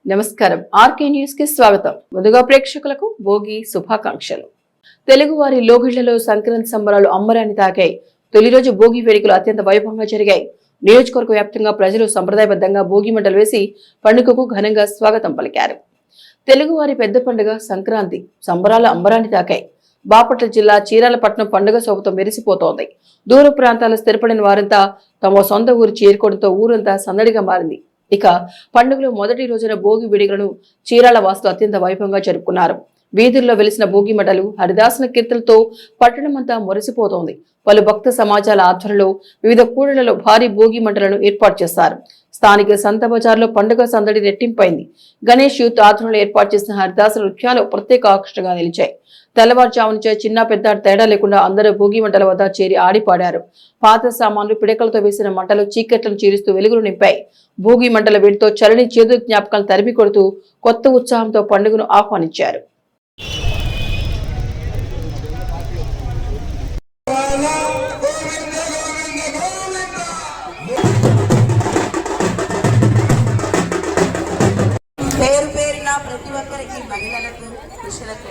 నమస్కారం RK news కి స్వాగతం. ముందుగా ప్రేక్షకులకు భోగి శుభాకాంక్షలు. తెలుగువారి లోగిళ్లలో సంక్రాంతి సంబరాలు అంబరాన్ని తాకాయి. తొలి రోజు భోగి వేడుకలు అత్యంత వైభవంగా జరిగాయి. నియోజకవర్గ వ్యాప్తంగా ప్రజలు సంప్రదాయబద్ధంగా భోగి మంటలు వేసి పండుగకు ఘనంగా స్వాగతం పలికారు. తెలుగువారి పెద్ద పండుగ సంక్రాంతి సంబరాల అంబరాన్ని తాకాయి. బాపట్ల జిల్లా చీరాలపట్నం పండుగ శోభతో మెరిసిపోతోంది. దూర ప్రాంతాల్లో స్థిరపడిన వారంతా తమ సొంత ఊరు చేరుకోవడంతో ఊరంతా సందడిగా మారింది. ఇక పండుగలో మొదటి రోజున భోగి వేడుకలను చీరాల వాసులు అత్యంత వైభవంగా జరుపుకున్నారు. వీధుల్లో వెలిసిన భోగి మంటలు హరిదాసుల కీర్తనలతో పట్టణమంతా మురిసిపోతోంది. పలు భక్త సమాజాల ఆధ్వర్యంలో వివిధ కూడళ్లలో భారీ భోగి మంటలను ఏర్పాటు చేశారు. స్థానిక సంత బజార్లో పండుగ సందడి రెట్టింపైంది. గణేష్ యూత్ ఆధ్వర్యంలో ఏర్పాటు చేసిన హరిదాసుల నృత్యాలు ప్రత్యేక ఆకర్షణగా నిలిచాయి. తెల్లవారుజాము నుంచే చిన్న పెద్ద తేడా లేకుండా అందరూ భోగి మంటల వద్ద చేరి ఆడిపాడారు. పాత సామాన్లు పిడకలతో వేసిన మంటలు చీకట్లను చీరుస్తూ వెలుగులు నింపాయి. భోగి మంటల వేడితో చలని చేదు జ్ఞాపకాలను తరిమి కొడుతూ కొత్త ఉత్సాహంతో పండుగను ఆహ్వానించారు. పేరు పేరున ప్రతి ఒక్కరికి మహిళలకు పురుషులకు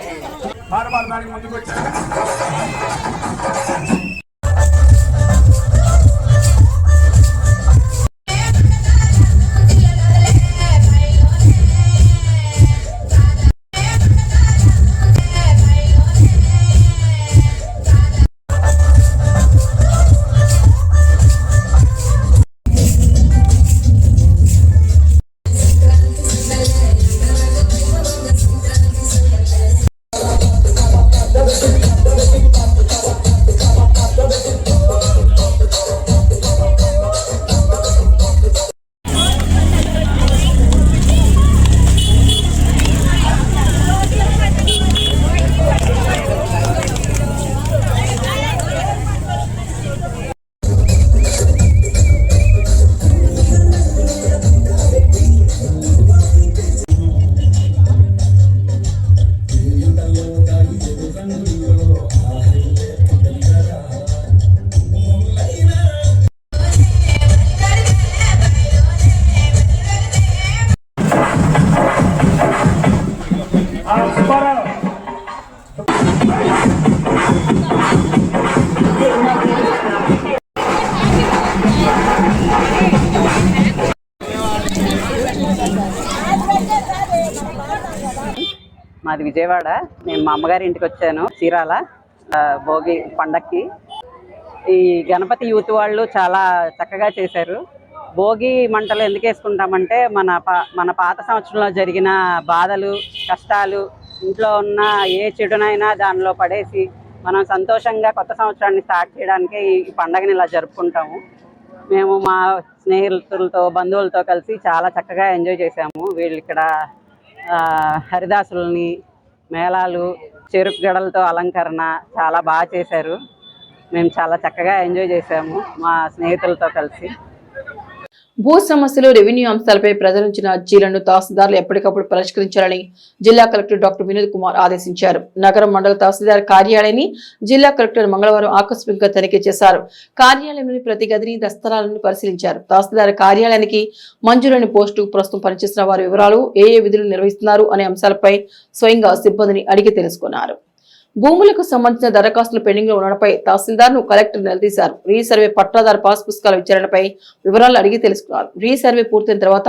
మాది విజయవాడ. నేను మా అమ్మగారి ఇంటికి వచ్చాను చీరాల భోగి పండక్కి. ఈ గణపతి యూత్ వాళ్ళు చాలా చక్కగా చేశారు. భోగి మంటలు ఎందుకు వేసుకుంటామంటే మన పాత సంవత్సరంలో జరిగిన బాధలు కష్టాలు ఇంట్లో ఉన్న ఏ చెడునైనా దానిలో పడేసి మనం సంతోషంగా కొత్త సంవత్సరాన్ని స్టార్ట్ చేయడానికి ఈ పండగని ఇలా జరుపుకుంటాము. మేము మా స్నేహితులతో బంధువులతో కలిసి చాలా చక్కగా ఎంజాయ్ చేసాము. వీళ్ళు ఇక్కడ హరిదాసుల్ని మేళాలు చెరుకు గడలతో అలంకరణ చాలా బాగా చేశారు. మేము చాలా చక్కగా ఎంజాయ్ చేసాము మా స్నేహితులతో కలిసి. భూ సమస్యలు రెవెన్యూ అంశాలపై ప్రజల నుంచి అర్జీలను తహసీల్దార్లు ఎప్పటికప్పుడు పరిష్కరించాలని జిల్లా కలెక్టర్ డాక్టర్ వినోద్ కుమార్ ఆదేశించారు. నగరం మండల తహసీల్దార్ కార్యాలయాన్ని జిల్లా కలెక్టర్ మంగళవారం ఆకస్మికంగా తనిఖీ చేశారు. కార్యాలయంలోని ప్రతి గదిని దస్తరాలను పరిశీలించారు. తహసీల్దార్ కార్యాలయానికి మంజూరైన పోస్టు ప్రస్తుతం పనిచేస్తున్న వారి వివరాలు ఏ విధులు నిర్వహిస్తున్నారు అనే అంశాలపై స్వయంగా సిబ్బందిని అడిగి తెలుసుకున్నారు. భూములకు సంబంధించిన దరఖాస్తులు పెండింగ్ లో ఉండడంపై తహసీల్దార్ ను కలెక్టర్ నిలదీశారు. రీసర్వే పట్టాదారు పాస్ పుస్తకాల విచారణపై వివరాలు అడిగి తెలుసుకున్నారు. రీసర్వే పూర్తయిన తర్వాత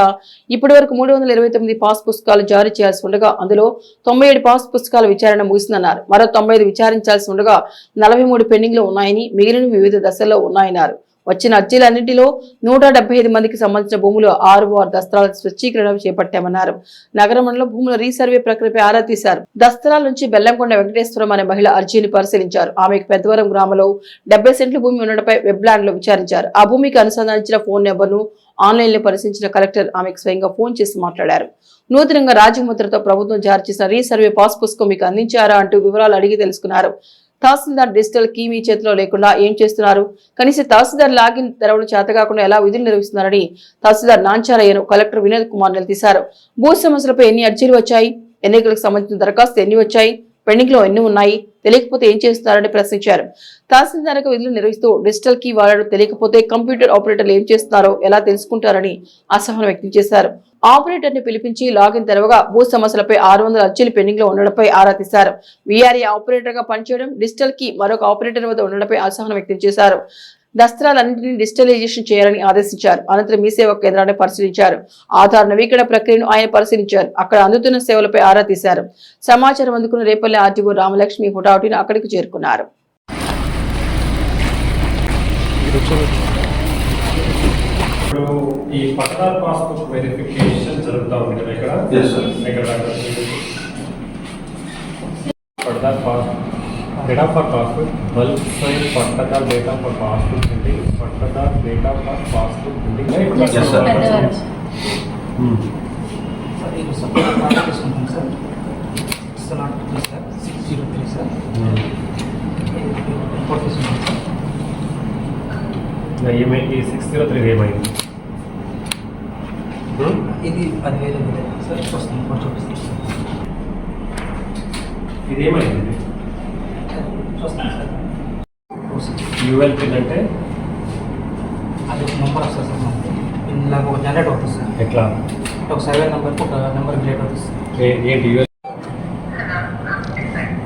ఇప్పటి వరకు 329 పాస్ పుస్తకాలు జారీ చేయాల్సి ఉండగా అందులో 97 పాస్ పుస్తకాల విచారణ ముగిసిందన్నారు. మరో 95 విచారించాల్సి ఉండగా 43 పెండింగ్ లో ఉన్నాయని, మిగిలిన వివిధ దశల్లో ఉన్నాయన్నారు. వచ్చిన అర్జీలన్నింటిలో 175 మందికి సంబంధించిన భూములు 6 దస్తరాల స్వచ్ఛీకరణ చేపట్టామన్నారు. నగరంలో భూముల రీసర్వే ప్రక్రియపై ఆరా తీశారు. దస్తరాల నుంచి బెల్లంకొండ వెంకటేశ్వరం అనే మహిళ అర్జీని పరిశీలించారు. ఆమెకు పెద్దవరం గ్రామంలో 70 సెంట్ల భూమి ఉండడంపై వెబ్ ల్యాండ్ లో విచారించారు. ఆ భూమికి అనుసంధానించిన ఫోన్ నెంబర్ను ఆన్లైన్ లో పరిశీలించిన కలెక్టర్ ఆమెకు స్వయంగా ఫోన్ చేసి మాట్లాడారు. నూతనంగా రాజముద్రతో ప్రభుత్వం జారీ చేసిన రీసర్వే పాస్ పుస్తకం మీకు అందించారా అంటూ వివరాలు అడిగి తెలుసుకున్నారు. తహసీల్దార్ డిజిటల్ కీ మీ చేతిలో లేకుండా ఏం చేస్తున్నారు? కనీసం తహసీల్దార్ లాగిన్ తెరవడం చేత కాకుండా ఎలా విధులు నిర్వహిస్తున్నారని తహసీల్దార్ నాంచారయ్యను కలెక్టర్ వినోద్ కుమార్ నిలదీశారు. భూ సమస్యలపై ఎన్ని అర్జీలు వచ్చాయి? ఎన్నికలకు సంబంధించిన దరఖాస్తులు ఎన్ని వచ్చాయి? పెండింగ్ లో ఎన్ని ఉన్నాయి, తెలియకపోతే ఏం చేస్తున్నారని ప్రశ్నించారు. తహసీల్దార్కు విధులు నిర్వహిస్తూ డిజిటల్ కీ వాడడం తెలియకపోతే కంప్యూటర్ ఆపరేటర్లు ఏం చేస్తున్నారో ఎలా తెలుసుకుంటారని అసహనం వ్యక్తం చేశారు. ఆపరేటర్ ని పిలిపించి లాగిన్ తెరవగా భూ సమస్యలపై 600 అర్జీలు పెండింగ్ లో ఉండడంపై ఆరా తీశారు. వీఆర్ఏ ఆపరేటర్ గా పనిచేయడం, డిజిటల్ కీ మరొక ఆపరేటర్ వద్ద ఉండడంపై అసహనం వ్యక్తం చేశారు. దస్త్రాలన్నింటినీ డిజిటలైజేషన్ చేయాలని ఆదేశించారు. అనంతరం మీ సేవా కేంద్రాన్ని పరిశీలించారు. ఆధార్ నవీకరణ ప్రక్రియను ఆయన పరిశీలించారు. అక్కడ అందుతున్న సేవలపై ఆరా తీశారు. సమాచారం అందుకున్న రేపల్లె ఆర్టీఓ రామలక్ష్మి హుటాహుటిన అక్కడికి చేరుకున్నారు. ఈ పట్టాదార్ పాస్బుక్ వెరిఫికేషన్ జరుగుతూ ఉంది కదా ఇక్కడ. Pattadar passbook data for passbook bulk size pattadar data for passbook ఉంది. పట్టాదార్ డేటా ఫర్ పాస్బుక్ ఉంది. ఈ 603 ఏమైంది? ఇది 10,000 సార్ వస్తుంది చూపిస్తాను. ఇది ఏమైంది? చూస్తాను సార్. యూఎల్ పిన్ అంటే అది ఒక నెంబర్ వస్తుంది సార్. మనకి ఇందులో ఒక జనరేట్ అవుతుంది సార్. ఎట్లా? ఒక సర్వే నెంబర్కి ఒక నెంబర్ క్రియేట్ అవుతుంది సార్. ఏంటి యూఎల్?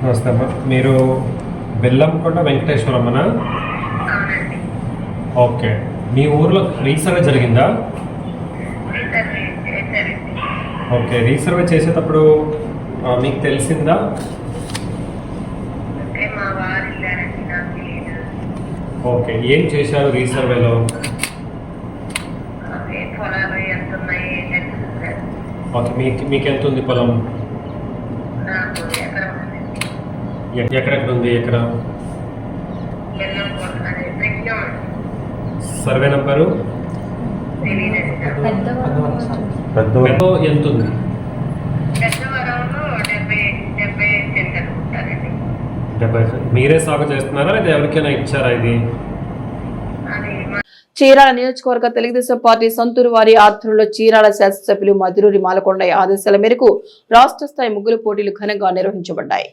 నమస్తే అమ్మా, మీరు బెల్లంకొండ వెంకటేశ్వరమ్మనా? ఓకే, మీ ఊర్లో రీసర్వే జరిగిందా? ఓకే, రీసర్వే చేసేటప్పుడు మీకు తెలిసిందా? ఓకే, ఏం చేశారు రీసర్వేలో? ఓకే, మీకు ఎంత ఉంది పొలం? ఎక్కడెక్కడ ఉంది? ఎక్కడ? సర్వే నంబరు ఎంత ఉంది? మీరే సాగు చేస్తున్నారా లేదా ఎవరికైనా ఇచ్చారా ఇది? చీరాల నియోజకవర్గ తెలుగుదేశం పార్టీ సొంతూరు వారి ఆధ్వర్యంలో చీరాల శాసనసభ్యులు మధురూరి మాలకొండయ్య ఆదేశాల మేరకు రాష్ట్ర స్థాయి ముగ్గులు పోటీలు ఘనంగా నిర్వహించబడ్డాయి.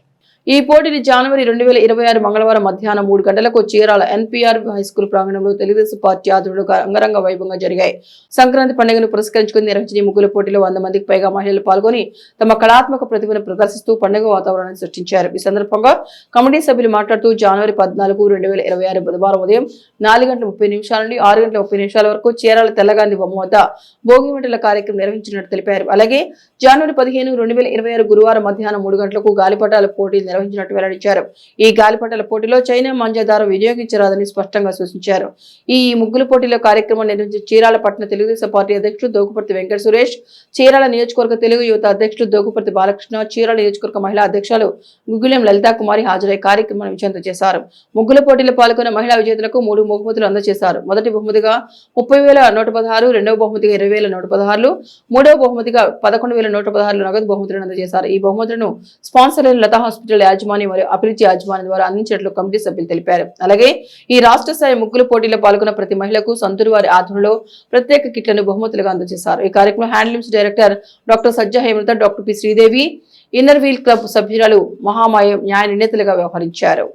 ఈ పోటీని జనవరి 2026 మంగళవారం మధ్యాహ్నం 3 గంటలకు చీరాల ఎన్పీఆర్ హైస్కూల్ ప్రాంగణంలో తెలుగుదేశం పార్టీ ఆధ్వర్యంలో అంగరంగ వైభవంగా జరిగాయి. సంక్రాంతి పండుగను పురస్కరించుకుని నిర్వహించిన ముగ్గుల పోటీలో 100 మందికి పైగా మహిళలు పాల్గొని తమ కళాత్మక ప్రతిభను ప్రదర్శిస్తూ పండుగ వాతావరణాన్ని సృష్టించారు. ఈ సందర్భంగా కమిటీ సభ్యులు మాట్లాడుతూ జనవరి 14, 2026 బుధవారం ఉదయం 4:30 నుండి 6:30 వరకు చీరాల తెల్లగాంధీ బొమ్మ వద్ద భోగి మంటల కార్యక్రమం నిర్వహించినట్టు తెలిపారు. అలాగే జనవరి 15, 2026 గురువారం మధ్యాహ్నం 3 గంటలకు గాలిపటాల పోటీ నిర్వహించినట్టు వెల్లడించారు. ఈ గాలిపటాల పోటీలో చైనా మంజదారు వినియోగించరాదని స్పష్టంగా సూచించారు. ఈ ముగ్గుల పోటీలో కార్యక్రమం నిర్వహించిన చీరాల పట్టణ తెలుగుదేశం పార్టీ అధ్యక్షుడు దోగుపర్తి వెంకట సురేష్, చీరాల నియోజకవర్గ తెలుగు యువత అధ్యక్షుడు దోగుపర్తి బాలకృష్ణ, చీరాల నియోజకవర్గ మహిళా అధ్యక్షులు గుగ్గులెం లలితా కుమారి హాజరై కార్యక్రమాన్ని విజయంతం చేశారు. ముగ్గుల పోటీలో పాల్గొన్న మహిళా విజేతలకు 3 బహుమతులు అందజేశారు. మొదటి బహుమతిగా 30,116, రెండవ బహుమతిగా 20,116, మూడవ బహుమతిగా 11,116 నగదు బహుమతులను అందజేశారు. ఈ బహుమతులను స్పాన్సర్ అయిన లతా హాస్పిటల్ యాజమాని మరియు అభిరుచి యాజమాని ద్వారా అందించినట్లు కమిటీ సభ్యులు తెలిపారు. అలాగే ఈ రాష్ట్ర స్థాయి ముగ్గుల పోటీలో పాల్గొన్న ప్రతి మహిళకు సొంతూరు వారి ఆధ్వర్యంలో ప్రత్యేక కిట్లను బహుమతులుగా అందజేశారు. ఈ కార్యక్రమంలో handlooms director doctor Sajja Hemalatha, doctor P Sridevi, inner wheel club సభ్యురాలు మహామాయ న్యాయ నిర్ణేతలుగా వ్యవహరించారు.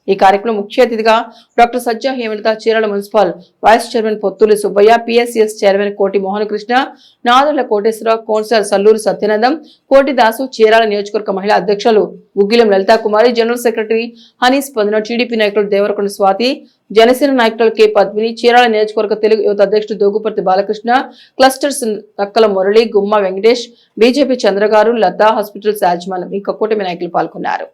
ఈ కార్యక్రమం ముఖ్య అతిథిగా doctor Sajja Hemalatha, Chirala municipal vice chairman Pothuli Subbaiah, PSCS chairman Koti Mohan Krishna, Nadarla Koteswararao, councillor Salluru Satyanandam, Koti Dasu, Chirala నియోజకవర్గ మహిళా అధ్యక్షులు Guggilem Lalitha Kumari, general secretary Honey Spandana, TDP నాయకులు దేవరకొండ స్వాతి, జనసేన నాయకులు కె పద్మిని, చీరాల నియోజకవర్గ తెలుగు యువత అధ్యక్షుడు దోగుపర్తి బాలకృష్ణ, క్లస్టర్స్ నక్కల మురళి, గుమ్మ వెంకటేష్, బీజేపీ చంద్రగారు, లతా హాస్పిటల్స్ యాజమాన్యం ఇంకా కూటమి నాయకులు పాల్గొన్నారు.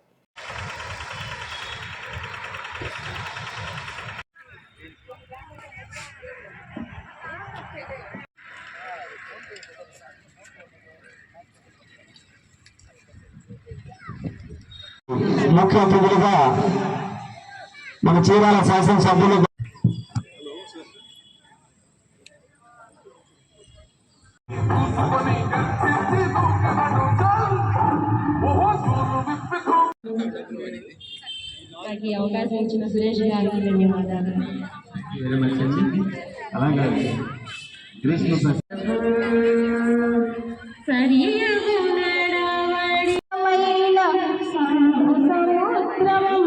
ముఖ్య అతిథులుగా మన చీరాల శాసనసభ్యులు ఈ అవకాశం ఇచ్చిన సురేష్ గారికి ధన్యవాదాలు. సరియగు నడవడి కార్యక్రమం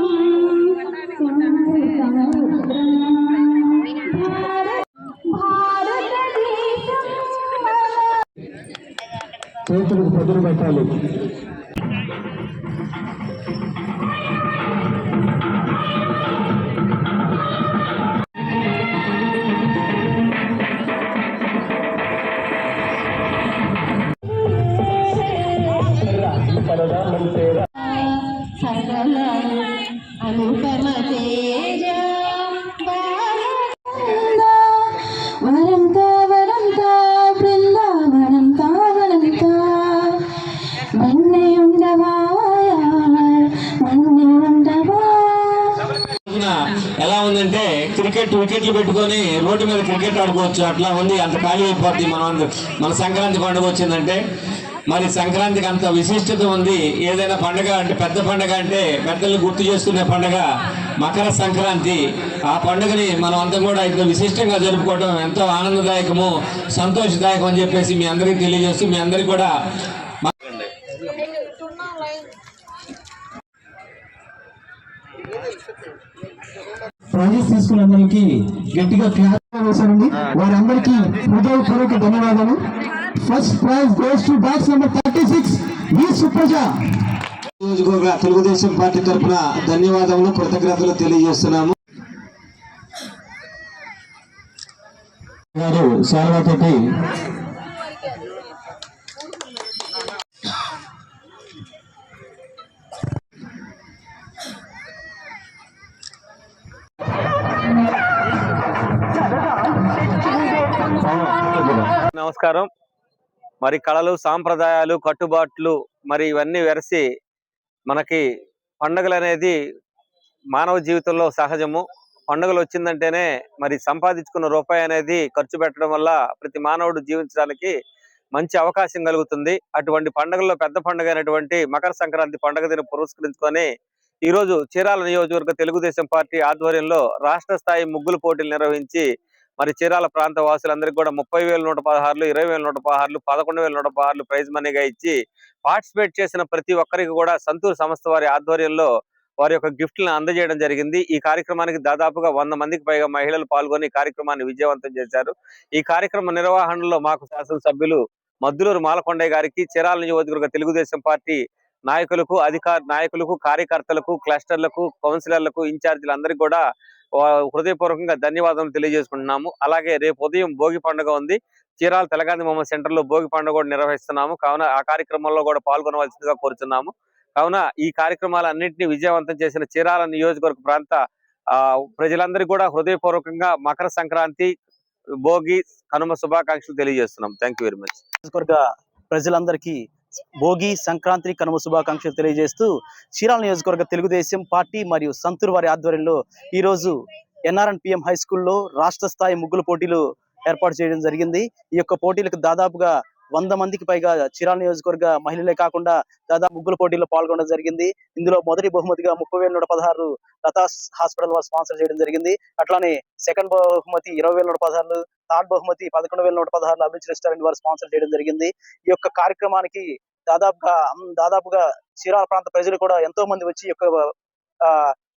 చేతులకు పొద్దులు పెట్టాలి. సకల అనుపమ తేజ వరంత వరంత బృందావనంత వనంత మన్నే ఉండవా మన్నే ఉండవా. ఎలా ఉందంటే క్రికెట్ వికెట్లు పెట్టుకొని రోడ్డు మీద క్రికెట్ ఆడుకోవచ్చు, అట్లా ఉంది. అంత ఖాళీ అయిపోద్ది. మన సంక్రాంతి పండుగ వచ్చిందంటే మరి సంక్రాంతికి అంత విశిష్టత ఉంది. ఏదైనా పండుగ అంటే పెద్ద పండుగ అంటే పెద్దలు గుర్తు చేసుకునే పండుగ మకర సంక్రాంతి. ఆ పండుగని మనం అంతా కూడా ఇంత విశిష్టంగా జరుపుకోవడం ఎంతో ఆనందదాయకము, సంతోషదాయకం అని చెప్పేసి మీ అందరికీ తెలియజేస్తూ మీ అందరికీ కూడా ప్రైజ్ తీసుకున్న అందరికి గట్టిగా క్లాస్ వేశారండి. వారందరికీ హృదయపూర్వక ధన్యవాదాలు. First prize goes to box number 36 వి సుప్రజ. నియోజకవర్గ తెలుగుదేశం పార్టీ తరఫున ధన్యవాదములు, కృతజ్ఞతలు తెలియజేస్తున్నాము. గారు శాల్వాతోటి నమస్కారం. మరి కళలు, సాంప్రదాయాలు, కట్టుబాట్లు మరి ఇవన్నీ వెరసి మనకి పండుగలు అనేది మానవ జీవితంలో సహజము. పండుగలు వచ్చిందంటేనే మరి సంపాదించుకున్న రూపాయి అనేది ఖర్చు పెట్టడం వల్ల ప్రతి మానవుడు జీవించడానికి మంచి అవకాశం కలుగుతుంది. అటువంటి పండుగల్లో పెద్ద పండుగ అయినటువంటి మకర సంక్రాంతి పండుగ దినం పురస్కరించుకొని ఈరోజు చీరాల నియోజకవర్గ తెలుగుదేశం పార్టీ ఆధ్వర్యంలో రాష్ట్ర స్థాయి ముగ్గులు పోటీలు నిర్వహించి మరి చీరాల ప్రాంత వాసులందరికీ కూడా 30,116, 20,116, 11,116 ప్రైజ్ మనీగా ఇచ్చి పార్టిసిపేట్ చేసిన ప్రతి ఒక్కరికి కూడా సంతూర్ సంస్థ వారి ఆధ్వర్యంలో వారి యొక్క గిఫ్ట్లను అందజేయడం జరిగింది. ఈ కార్యక్రమానికి దాదాపుగా 100 మందికి పైగా మహిళలు పాల్గొని ఈ కార్యక్రమాన్ని విజయవంతం చేశారు. ఈ కార్యక్రమ నిర్వహణలో మాకు శాసనసభ్యులు మద్దులూరు మాలకొండయ్య గారికి, చీరాల నియోజకవర్గ తెలుగుదేశం పార్టీ నాయకులకు, కార్యకర్తలకు, క్లస్టర్లకు, కౌన్సిలర్లకు, ఇన్ఛార్జీలందరికీ కూడా హృదయపూర్వకంగా ధన్యవాదాలు తెలియజేసుకుంటున్నాము. అలాగే రేపు ఉదయం భోగి పండుగ ఉంది. చీరాల తెలంగాణ మొహమ్మద్ సెంటర్ లో భోగి పండుగ కూడా నిర్వహిస్తున్నాము. కావున ఆ కార్యక్రమంలో కూడా పాల్గొనవలసిందిగా కోరుతున్నాము. కావున ఈ కార్యక్రమాలన్నింటినీ విజయవంతం చేసిన చీరాల నియోజకవర్గ ప్రాంత ప్రజలందరికీ కూడా హృదయపూర్వకంగా మకర సంక్రాంతి, భోగి, కనుమ శుభాకాంక్షలు తెలియజేస్తున్నాం. Thank you very much. నియోజకవర్గ ప్రజలందరికీ భోగి, సంక్రాంతి, కనుమ శుభాకాంక్షలు తెలియజేస్తూ చీరాల నియోజకవర్గ తెలుగుదేశం పార్టీ మరియు సంతూర్ వారి ఆధ్వర్యంలో ఈరోజు NRNPM హై స్కూల్లో రాష్ట్ర స్థాయి ముగ్గుల పోటీలు ఏర్పాటు చేయడం జరిగింది. ఈ యొక్క పోటీలకు దాదాపుగా 100 మందికి పైగా చీరాల నియోజకవర్గ మహిళలే కాకుండా దాదాపు ముగ్గుల పోటీల్లో పాల్గొనడం జరిగింది. ఇందులో మొదటి బహుమతిగా 30,116 లతా హాస్పిటల్ వారు స్పాన్సర్ చేయడం జరిగింది. అట్లానే సెకండ్ బహుమతి 20,116, థర్డ్ బహుమతి 11,116 అభిరుచి రెస్టారెంట్ వారు స్పాన్సర్ చేయడం జరిగింది. ఈ యొక్క కార్యక్రమానికి దాదాపుగా చీరాల ప్రాంత ప్రజలు కూడా ఎంతో మంది వచ్చి ఈ యొక్క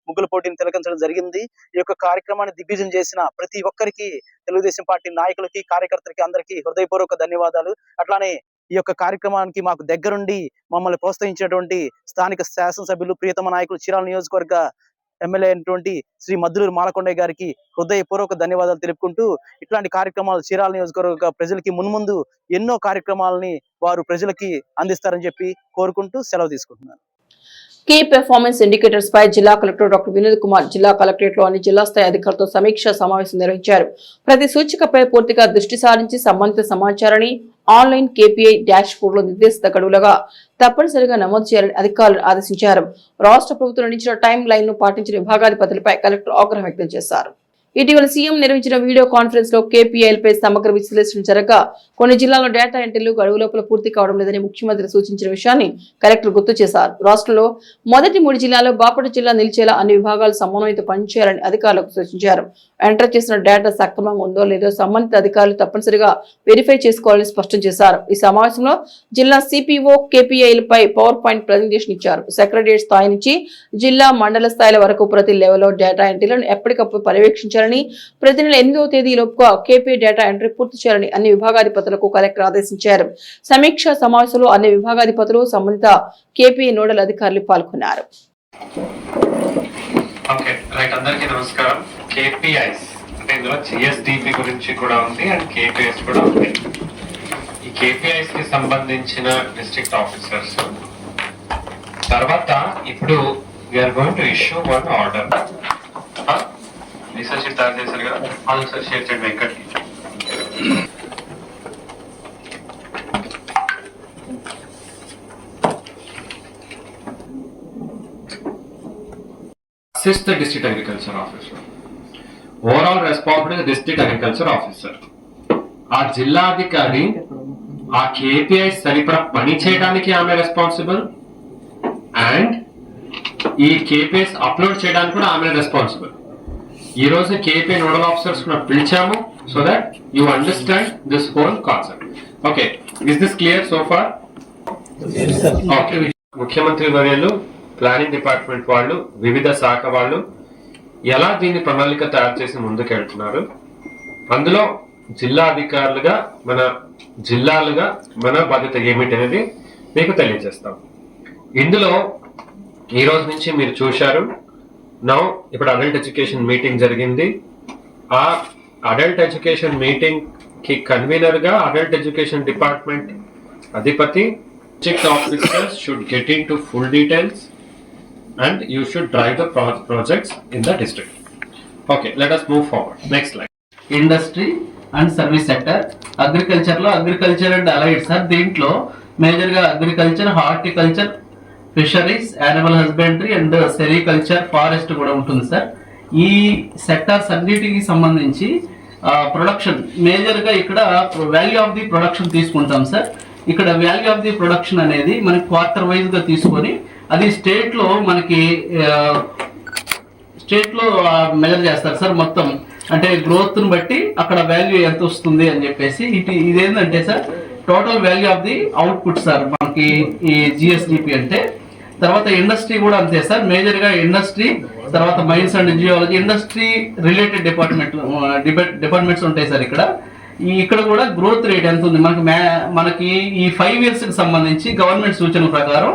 ముగ్గుల పోటీని తిలకించడం జరిగింది. ఈ యొక్క కార్యక్రమాన్ని దిగ్విజయం చేసిన ప్రతి ఒక్కరికి, తెలుగుదేశం పార్టీ నాయకులకి, కార్యకర్తలకి అందరికీ హృదయపూర్వక ధన్యవాదాలు. అట్లానే ఈ యొక్క కార్యక్రమానికి మాకు దగ్గరుండి మమ్మల్ని ప్రోత్సహించినటువంటి స్థానిక శాసనసభ్యులు, ప్రియతమ నాయకులు, చీరాల నియోజకవర్గ ఎమ్మెల్యే అయినటువంటి శ్రీ మద్దులూరు మాలకొండయ్య గారికి హృదయపూర్వక ధన్యవాదాలు తెలుపుకుంటూ, ఇట్లాంటి కార్యక్రమాలు చీరాల నియోజకవర్గ ప్రజలకి మున్ముందు ఎన్నో కార్యక్రమాలని వారు ప్రజలకి అందిస్తారని చెప్పి కోరుకుంటూ సెలవు తీసుకుంటున్నాను. కీ పెర్ఫార్మెన్స్ ఇండికేటర్స్ పై జిల్లా కలెక్టర్ డాక్టర్ వినోద్ కుమార్ జిల్లా కలెక్టరేట్ లోని జిల్లా స్థాయి అధికారులతో సమీక్షా సమావేశం నిర్వహించారు. ప్రతి సూచికపై పూర్తిగా దృష్టి సారించి సంబంధిత సమాచారాన్ని ఆన్లైన్ KPI డాష్ బోర్డ్ లో నిర్దేశిత గడువులుగా తప్పనిసరిగా నమోదు చేయాలని అధికారులు ఆదేశించారు. రాష్ట్ర ప్రభుత్వం ఇచ్చిన టైం లైన్ ను పాటించిన విభాగాధిపతులపై కలెక్టర్ ఆగ్రహం వ్యక్తం చేశారు. ఇటీవల సీఎం నిర్వహించిన వీడియో కాన్ఫరెన్స్ లో కేపీఐలపై సమగ్ర విశ్లేషణ జరగగా కొన్ని జిల్లాల్లో డేటా ఎంట్రీలు గడువు లోపల పూర్తి కావడం లేదని ముఖ్యమంత్రి సూచించిన విషయాన్ని కలెక్టర్ గుర్తు చేశారు. రాష్ట్రంలో మొదటి 3 జిల్లాల్లో బాపట్ల జిల్లా నిలిచేలా అన్ని విభాగాలు సమన్వయంతో పనిచేయాలని అధికారులకు సూచించారు. ఎంటర్ చేసిన డేటా సక్రమంగా ఉందో లేదో సంబంధిత అధికారులు తప్పనిసరిగా వెరిఫై చేసుకోవాలని స్పష్టం చేశారు. ఈ సమావేశంలో జిల్లా సిపిఓ కేపీఐలపై పవర్ పాయింట్ ప్రజెంటేషన్ ఇచ్చారు. సెక్రటరియట్ స్థాయి నుంచి జిల్లా మండల స్థాయిల వరకు ప్రతి లెవెల్లో డేటా ఎంట్రీలను ఎప్పటికప్పుడు పర్యవేక్షించాలని, ప్రతి నెల 8వ తేదీలోపుగా కేపీఐ డేటా ఎంట్రీ పూర్తి చేయాలని అన్ని విభాగాధిపతులకు కలెక్టర్ ఆదేశించారు. సమీక్షా సమావేశంలో అన్ని విభాగాధిపతులు, సంబంధిత కేపీఐ నోడల్ అధికారులు పాల్గొన్నారు. ఓకే రైట్, అందరికీ నమస్కారం. కేపీఐస్ అంటే ఇందులో జిఎస్డిపి గురించి కూడా ఉంది అండ్ కేపీఐస్ కూడా ఉంది. ఈ కేపీఐస్ కి సంబంధించిన డిస్ట్రిక్ట్ ఆఫీసర్స్ తర్వాత ఇప్పుడు we are going to issue 1 order. Research తయారు చేశారు కదా, అవును సార్, షేర్ చేయండి Venkat. Assist the district agriculture officer. Overall responsibility the district agriculture officer. ఆ జిల్లాధికారి ఆ కేపీఐ సరిపడా పని చేయడానికి ఆమె రెస్పాన్సిబుల్ అండ్ ఈ కేపీఐస్ అప్లోడ్ చేయడానికి కూడా ఆమె రెస్పాన్సిబుల్. ఈ రోజు కేపీఐ నోడల్ ఆఫీసర్స్ కూడా పిలిచాము so that you understand this whole concept. Okay, is this clear so far? Okay, ముఖ్యమంత్రి వర్యులు, ప్లానింగ్ డిపార్ట్మెంట్ వాళ్ళు, వివిధ శాఖ వాళ్ళు ఎలా దీన్ని ప్రణాళిక తయారు చేసి ముందుకెళ్తున్నారు, అందులో జిల్లా అధికారులుగా మన జిల్లాలుగా మన బాధ్యత ఏమిటి అనేది మీకు తెలియజేస్తాం. ఇందులో ఈ రోజు నుంచి మీరు చూశారు, నౌ ఇప్పుడు అడల్ట్ ఎడ్యుకేషన్ మీటింగ్ జరిగింది. ఆ అడల్ట్ ఎడ్యుకేషన్ మీటింగ్ కి కన్వీనర్ గా అడల్ట్ ఎడ్యుకేషన్ డిపార్ట్మెంట్ అధిపతి, district officers should get into full details and you should drive the projects in the district. Okay, let us move forward. Next slide. Industry and service sector. అగ్రికల్చర్లో agriculture and allied sir, దీంట్లో మేజర్గా agriculture, horticulture, fisheries, animal husbandry and sericulture, forest కూడా ఉంటుంది sir. ఈ sectors అన్నిటికి సంబంధించి production మేజర్గా ఇక్కడ వాల్యూ ఆఫ్ ది ప్రొడక్షన్ తీసుకుంటాం సార్. ఇక్కడ వాల్యూ ఆఫ్ ది ప్రొడక్షన్ అనేది మనకి క్వార్టర్ వైజ్గా తీసుకొని అది స్టేట్లో మనకి స్టేట్లో మెజర్ చేస్తారు సార్. మొత్తం అంటే గ్రోత్ని బట్టి అక్కడ వాల్యూ ఎంత వస్తుంది అని చెప్పేసి ఇదేంటంటే sir total value of the output sir మనకి ఈ జిఎస్డిపి అంటే. తర్వాత ఇండస్ట్రీ కూడా అంతే సార్, మేజర్గా ఇండస్ట్రీ, తర్వాత mines and geology, industry related departments ఉంటాయి సార్. ఇక్కడ కూడా గ్రోత్ రేట్ ఎంత ఉంది మనకి ఈ 5 years కి సంబంధించి గవర్నమెంట్ సూచన ప్రకారం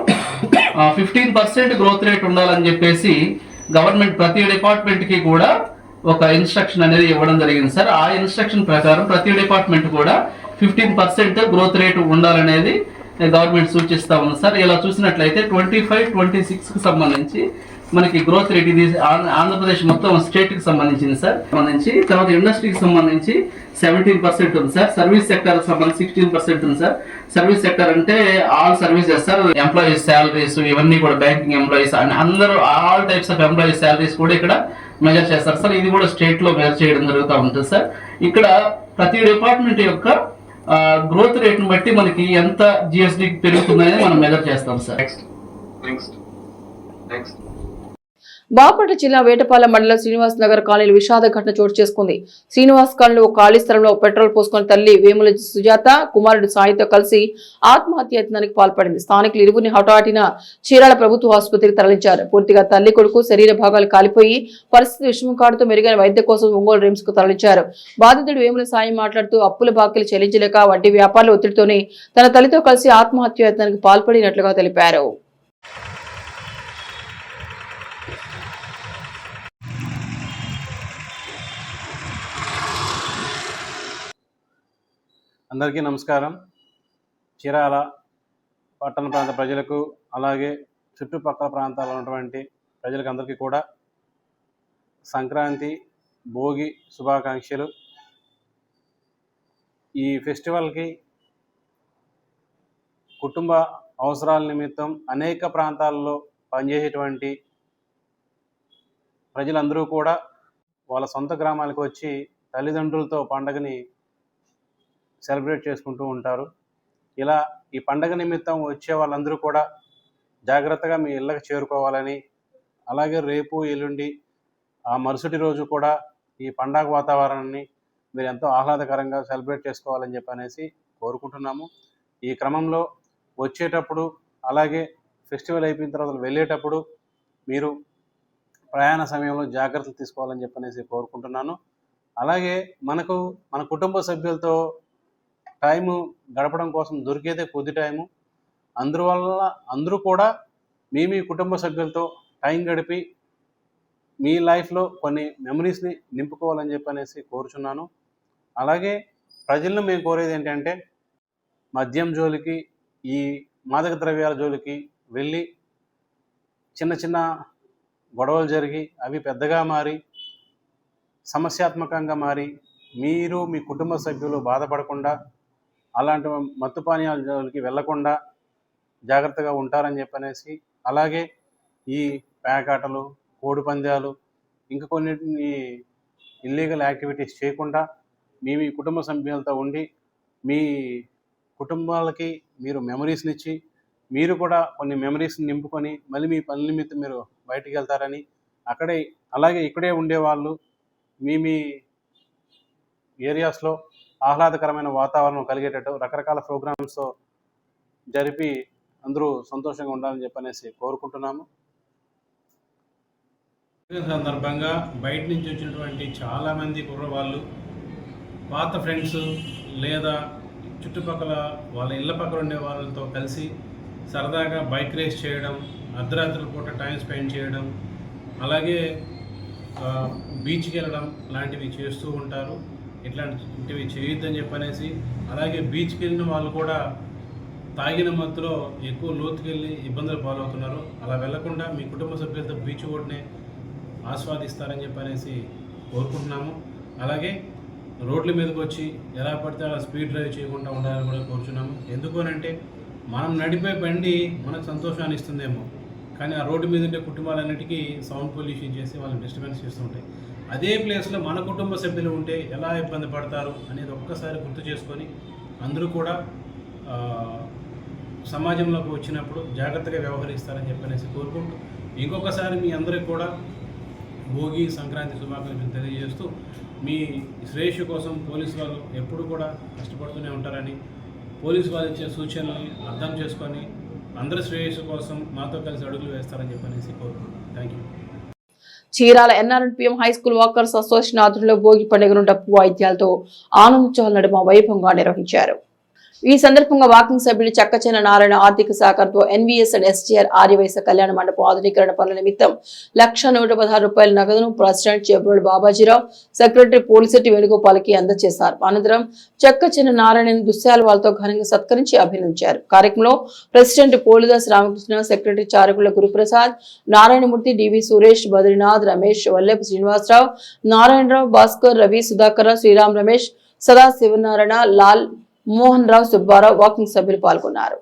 15% గ్రోత్ రేట్ ఉండాలని చెప్పేసి గవర్నమెంట్ ప్రతి డిపార్ట్మెంట్ కి కూడా ఒక ఇన్స్ట్రక్షన్ అనేది ఇవ్వడం జరిగింది సార్. ఆ ఇన్స్ట్రక్షన్ ప్రకారం ప్రతి డిపార్ట్మెంట్ కూడా 15% గ్రోత్ రేట్ ఉండాలనేది గవర్నమెంట్ సూచిస్తా ఉంది సార్. ఇలా చూసినట్లయితే 25-26 కి సంబంధించి మనకి గ్రోత్ రేట్ ఇది ఆంధ్రప్రదేశ్ మొత్తం స్టేట్ కి సంబంధించింది సార్. తర్వాత ఇండస్ట్రీకి సంబంధించి 17% ఉంది సార్. సర్వీస్ సెక్టర్ సంబంధించి 16% ఉంది సార్. సర్వీస్ సెక్టర్ అంటే all services sir, employees salaries ఇవన్నీ కూడా, బ్యాంకింగ్ ఎంప్లాయీస్ అండ్ అందరూ all types of employees salaries కూడా ఇక్కడ మెజర్ చేస్తారు సార్. ఇది కూడా స్టేట్ లో మెజర్ చేయడం జరుగుతూ ఉంటుంది సార్. ఇక్కడ ప్రతి డిపార్ట్మెంట్ యొక్క గ్రోత్ రేట్ ను బట్టి మనకి ఎంత జిఎస్డి పెరుగుతుందనేది మనం మెజర్ చేస్తాం సార్. బాపట్ల జిల్లా వేటపాలెం మండలం శ్రీనివాస్ నగర్ కాలనీలో విషాద ఘటన చోటు చేసుకుంది. శ్రీనివాస్ కాలనీలో ఒక ఖాళీ స్థలంలో పెట్రోల్ పోసుకుని తల్లి వేముల సుజాత కుమారుడు సాయితో కలిసి ఆత్మహత్య యత్నానికి పాల్పడింది. స్థానికులు ఇరువురిని హఠాటిన చీరాల ప్రభుత్వ ఆసుపత్రికి తరలించారు. పూర్తిగా తల్లి కొడుకు శరీర భాగాలు కాలిపోయి పరిస్థితి విషమం కాడుతూ మెరుగైన వైద్య కోసం ఒంగోలు రిమ్స్ కు తరలించారు. బాధితుడు వేముల సాయి మాట్లాడుతూ అప్పుల బాకీలు చెల్లించలేక వడ్డీ వ్యాపారుల ఒత్తిడితోనే తన తల్లితో కలిసి ఆత్మహత్య యత్నానికి పాల్పడినట్లుగా తెలిపారు. అందరికీ నమస్కారం. చీరాల పట్టణ ప్రాంత ప్రజలకు అలాగే చుట్టుపక్కల ప్రాంతాల్లో ఉన్నటువంటి ప్రజలకు అందరికీ కూడా సంక్రాంతి, భోగి శుభాకాంక్షలు. ఈ ఫెస్టివల్కి కుటుంబ అవసరాల నిమిత్తం అనేక ప్రాంతాల్లో పనిచేసేటువంటి ప్రజలందరూ కూడా వాళ్ళ సొంత గ్రామాలకు వచ్చి తల్లిదండ్రులతో పండగని సెలబ్రేట్ చేసుకుంటూ ఉంటారు. ఇలా ఈ పండగ నిమిత్తం వచ్చే వాళ్ళందరూ కూడా జాగ్రత్తగా మీ ఇళ్ళకి చేరుకోవాలని, అలాగే రేపు ఎల్లుండి ఆ మరుసటి రోజు కూడా ఈ పండగ వాతావరణాన్ని మీరు ఎంతో ఆహ్లాదకరంగా సెలబ్రేట్ చేసుకోవాలని చెప్పనేసి కోరుకుంటున్నాము. ఈ క్రమంలో వచ్చేటప్పుడు అలాగే ఫెస్టివల్ అయిపోయిన తర్వాత వెళ్ళేటప్పుడు మీరు ప్రయాణ సమయంలో జాగ్రత్తలు తీసుకోవాలని చెప్పనేసి కోరుకుంటున్నాను. అలాగే మన కుటుంబ సభ్యులతో టైము గడపడం కోసం దొరికేదే కొద్ది టైము. అందువల్ల అందరూ కూడా మీ కుటుంబ సభ్యులతో టైం గడిపి మీ లైఫ్లో కొన్ని మెమరీస్ని నింపుకోవాలని చెప్పనేసి కోరుచున్నాను. అలాగే ప్రజలను మేము కోరేది ఏంటంటే మద్యం జోలికి, ఈ మాదక ద్రవ్యాల జోలికి వెళ్ళి చిన్న చిన్న గొడవలు జరిగి అవి పెద్దగా మారి సమస్యాత్మకంగా మారి మీరు మీ కుటుంబ సభ్యులు బాధపడకుండా అలాంటి మత్తు పానీయాల జోలికి వెళ్లకుండా జాగ్రత్తగా ఉంటారని చెప్పనేసి, అలాగే ఈ పేకాటలు, కోడి పందాలు ఇంకా కొన్నిటిని ఇల్లీగల్ యాక్టివిటీస్ చేయకుండా మీ కుటుంబ సభ్యులతో ఉండి మీ కుటుంబాలకి మీరు మెమరీస్ని ఇచ్చి మీరు కూడా కొన్ని మెమరీస్ని నింపుకొని మళ్ళీ మీ పనుల నిమిత్తం మీరు బయటికి వెళ్తారని, అలాగే ఇక్కడే ఉండేవాళ్ళు మీ ఏరియాస్లో ఆహ్లాదకరమైన వాతావరణం కలిగేటట్టు రకరకాల ప్రోగ్రామ్స్తో జరిపి అందరూ సంతోషంగా ఉండాలని చెప్పనేసి కోరుకుంటున్నాము. సందర్భంగా బయట నుంచి వచ్చినటువంటి చాలామంది కుర్రవాళ్ళు పాత ఫ్రెండ్స్ లేదా చుట్టుపక్కల వాళ్ళ ఇళ్ళ పక్కన ఉండే వాళ్ళతో కలిసి సరదాగా బైక్ రేస్ చేయడం, అర్ధరాత్రుల పూట టైం స్పెండ్ చేయడం, అలాగే బీచ్కి వెళ్ళడం లాంటివి చేస్తూ ఉంటారు. ఇట్లాంటివి చేయొద్దని చెప్పనేసి, అలాగే బీచ్కి వెళ్ళిన వాళ్ళు కూడా తాగిన మత్తులో ఎక్కువ లోతుకి వెళ్ళి ఇబ్బందులు పాలవుతున్నారు. అలా వెళ్లకుండా మీ కుటుంబ సభ్యులతో బీచ్ రోడ్నే ఆస్వాదిస్తారని చెప్పనేసి కోరుకుంటున్నాము. అలాగే రోడ్ల మీదకి వచ్చి ఎలా పడితే అలా స్పీడ్ డ్రైవ్ చేయకుండా ఉండాలని కూడా కోరుచున్నాము. ఎందుకనంటే మనం నడిపే బండి మనకు సంతోషాన్ని ఇస్తుందేమో, కానీ ఆ రోడ్డు మీద ఉండే కుటుంబాలన్నిటికీ సౌండ్ పొల్యూషన్ చేసి వాళ్ళని డిస్టర్బెన్స్ చేస్తుంటాయి. అదే ప్లేస్లో మన కుటుంబ సభ్యులు ఉంటే ఎలా ఇబ్బంది పడతారు అనేది ఒక్కసారి గుర్తు చేసుకొని అందరూ కూడా సమాజంలోకి వచ్చినప్పుడు జాగ్రత్తగా వ్యవహరిస్తారని చెప్పనేసి కోరుకుంటూ, ఇంకొకసారి మీ అందరికీ కూడా భోగి సంక్రాంతి శుభాకాంక్షలు తెలియజేస్తూ, మీ శ్రేయస్సు కోసం పోలీసు వాళ్ళు ఎప్పుడు కూడా కష్టపడుతూనే ఉంటారని, పోలీసు వాళ్ళు ఇచ్చే సూచనల్ని అర్థం చేసుకొని అందరి శ్రేయస్సు కోసం మాతో కలిసి అడుగులు వేస్తారని చెప్పనేసి కోరుకుంటున్నాను. Thank you. Chirala NRNPM high school workers association ఆధ్వర్యంలో భోగి పండుగను డప్పు వాయిద్యాలతో ఆనందోత్సవాల నడుమ వైభవంగా నిర్వహించారు. ఈ సందర్భంగా వాకింగ్ సభ్యులు చక్కచేన నారాయణ ఆర్థిక సహకారంతో ఎన్వీఎస్ అండ్ ఎస్టీఆర్ ఆర్యవైశ్య కళ్యాణ మండపం ఆధునీకరణ పనుల నిమిత్తం ₹1,116 నగదును ప్రెసిడెంట్ చెబ్రోల్ బాబాజీరావు, సెక్రటరీ పోలిశెట్టి వేణుగోపాల్కి అందజేశారు. అనంతరం చక్కచేన నారాయణ దుశ్శాలువాలతో ఘనంగా సత్కరించి అభినందించారు. కార్యక్రమంలో ప్రెసిడెంట్ పోలిదాస్ రామకృష్ణ, సెక్రటరీ చారకుల గురుప్రసాద్, నారాయణమూర్తి, డివి సురేష్, బద్రీనాథ్, రమేష్, వల్లెపు శ్రీనివాసరావు, నారాయణరావు, భాస్కర్, రవి, సుధాకర్, శ్రీరామ్ రమేష్, సదా శివనారాయణ, లాల్, మోహన్ రావు, సుబ్బారావు, వాకింగ్ సభ్యులు పాల్గొన్నారు.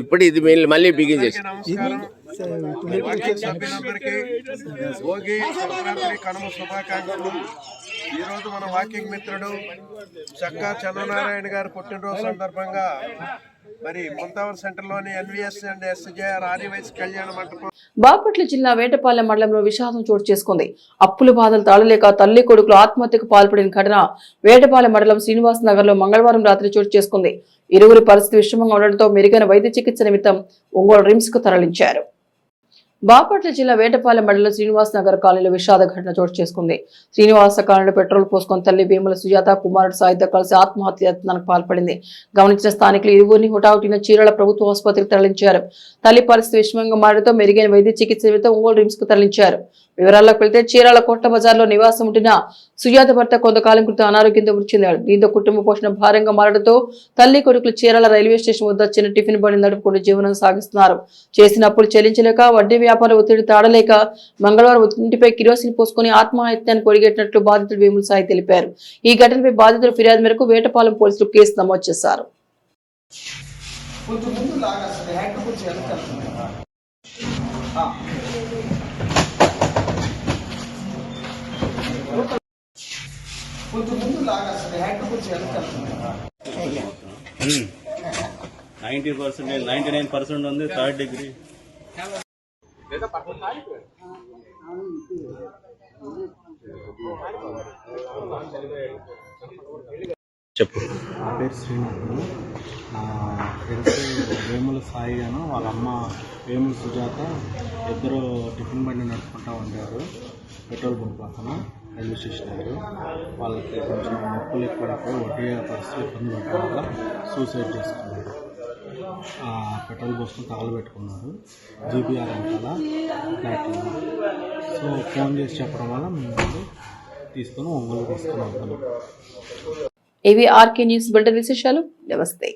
ఇప్పుడు ఇది మళ్ళీ బిగించేసి నమస్కారం. వాకింగ్ సభ్యులందరికీ భోగి సంక్రాంతి కనుమ శుభాకాంక్షలు. ఈరోజు మన వాకింగ్ మిత్రుడు చక్కా చంద్రనారాయణ గారి పుట్టినరోజు సందర్భంగా మరి ముంతావర్ సెంటర్లోని ఎన్విఎస్ అండ్ ఎస్జేఆర్ ఆర్యవైస్ కళ్యాణ మంటపం. బాపట్ల జిల్లా వేటపాలెం మండలంలో విషాదం చోటు చేసుకుంది. అప్పుల బాధలు తాళలేక తల్లి కొడుకులు ఆత్మహత్యకు పాల్పడిన ఘటన వేటపాలెం మండలం శ్రీనివాస్ నగర్ లో మంగళవారం రాత్రి చోటు చేసుకుంది. ఇరువురి పరిస్థితి విషమంగా ఉండడంతో మెరుగైన వైద్య చికిత్స నిమిత్తం ఒంగోలు రిమ్స్ కు తరలించారు. బాపట్ల జిల్లా వేటపాలెం మండలం శ్రీనివాస్ నగర్ కాలనీలో విషాద ఘటన చోటు చేసుకుంది. శ్రీనివాస కాలనీలో పెట్రోల్ పోసుకొని తల్లి వేముల సుజాత కుమారుడు సాయితో కలిసి ఆత్మహత్య యత్నానికి పాల్పడింది. గమనించిన స్థానికులు ఇరువురిని హుటాహుటిన చీరాల ప్రభుత్వ ఆసుపత్రికి తరలించారు. తల్లి పరిస్థితి విషమంగా మారడంతో మెరుగైన వైద్య చికిత్స నిమిత్తం ఒంగోలు రిమ్స్ కు తరలించారు. వివరాల్లోకి వెళ్తే చీరాల కోట్ల బజార్లో నివాసం ఉంటున్న సుజాత భర్త కొంతకాలం క్రితం అనారోగ్యంతో మృతి చెందాడు. దీంతో కుటుంబ పోషణ భారంగా మారడంతో తల్లి కొడుకులు చీరాల రైల్వే స్టేషన్ వద్ద చిన్న టిఫిన్ బండి నడుపుకుంటూ జీవనం సాగిస్తున్నారు. చేసిన అప్పులు చెల్లించలేక వడ్డీ వ్యాపార ఒత్తిడి తాడలేక మంగళవారం ఇంటిపై కిరోసిన్ పోసుకుని ఆత్మహత్యానికి ఒడిగట్టినట్లు బాధితుడు వేముల సాయి తెలిపారు. ఈ ఘటనపై బాధితుల ఫిర్యాదు మేరకు వేటపాలెం పోలీసులు కేసు నమోదు చేశారు. %, 99% ఉంది, 3rd డిగ్రీ. చెప్పు. నా పేరు శ్రీనాథ్. నా ఫ్రెండ్స్ వేముల సాయి గాను వాళ్ళ అమ్మ వేముల సుజాత ఇద్దరు టిఫిన్ బండి నడుపుకుంటూ ఉంటారు. పెట్రోల్ బంక్ పక్కన రైల్వే స్టేషన్ దగ్గర. వాళ్ళకి కొంచెం అప్పులు ఎక్కువైపోయి వడ్డీ పరిస్థితులు ఇబ్బంది పడటం వల్ల సూసైడ్ చేసుకున్నారు. పెట్రోల్ పోసుకొని తగలబెట్టుకున్నారు జీబీఆర్ అంటారా ఫ్లాట్లో. సో ఫోన్ చేసి చెప్పడం వల్ల మేము తీసుకొని ఒంగోలు తీసుకొని వెళ్తాము. ఇవి ఆర్కే న్యూస్ బులెటిన్ విశేషాలు. నమస్తే.